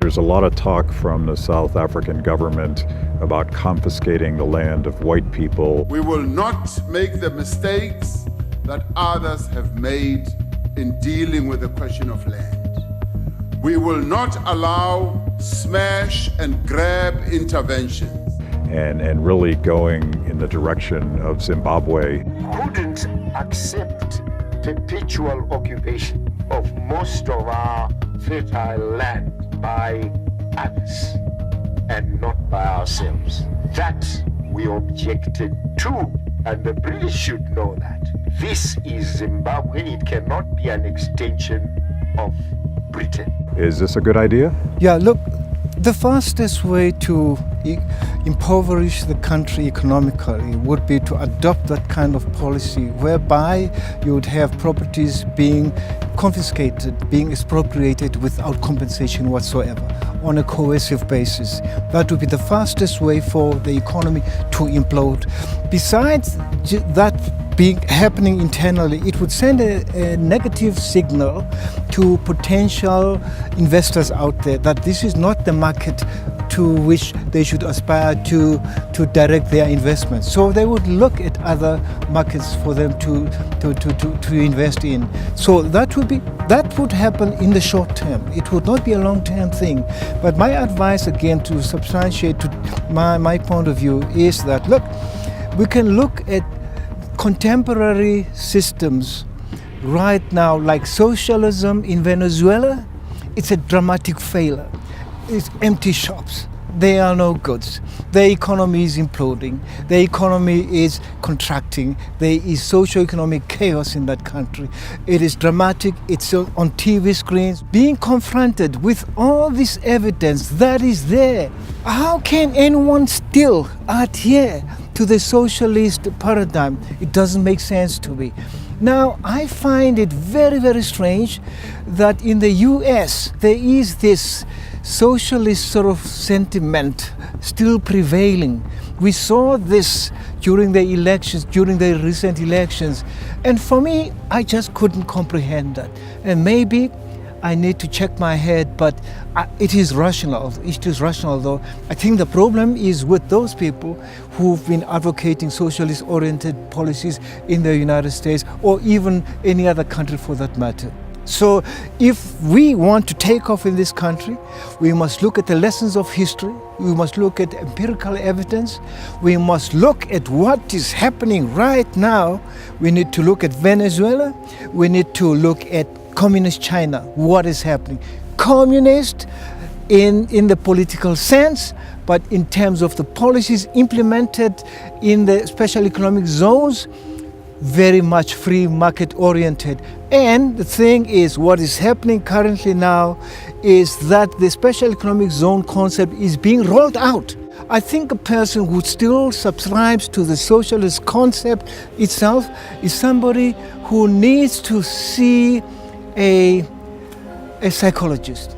There's a lot of talk from the South African government about confiscating the land of white people. We will not make the mistakes that others have made in dealing with the question of land. We will not allow smash and grab interventions. And really going in the direction of Zimbabwe. Couldn't accept perpetual occupation of most of our fertile land by others and not by ourselves. That we objected to, and the British should know that. This is Zimbabwe. It cannot be an extension of Britain. Is this a good idea? Yeah, look, the fastest way to impoverish the country economically would be to adopt that kind of policy whereby you would have properties being confiscated, being expropriated without compensation whatsoever on a coercive basis. That would be the fastest way for the economy to implode. Besides that happening internally, it would send a negative signal to potential investors out there that this is not the market to which they should aspire to direct their investments. So they would look at other markets for them to invest in. So that would happen in the short term. It would not be a long-term thing. But my advice, again, to substantiate to my point of view is that, look, we can look at contemporary systems right now, like socialism in Venezuela. It's a dramatic failure. It's empty shops. There are no goods. The economy is imploding. The economy is contracting. There is socio-economic chaos in that country. It is dramatic. It's on TV screens. Being confronted with all this evidence that is there, how can anyone still adhere to the socialist paradigm? It doesn't make sense to me. Now, I find it very, very strange that in the US there is this socialist sort of sentiment still prevailing. We saw this during the elections, during the recent elections, and for me, I just couldn't comprehend that. And maybe I need to check my head, but it is rational. It is rational, though. I think the problem is with those people who've been advocating socialist-oriented policies in the United States or even any other country for that matter. So if we want to take off in this country, we must look at the lessons of history. We must look at empirical evidence. We must look at what is happening right now. We need to look at Venezuela. We need to look at communist China, what is happening. Communist in the political sense, but in terms of the policies implemented in the special economic zones, very much free market oriented. And the thing is, what is happening currently now is that the special economic zone concept is being rolled out. I think a person who still subscribes to the socialist concept itself is somebody who needs to see a psychologist.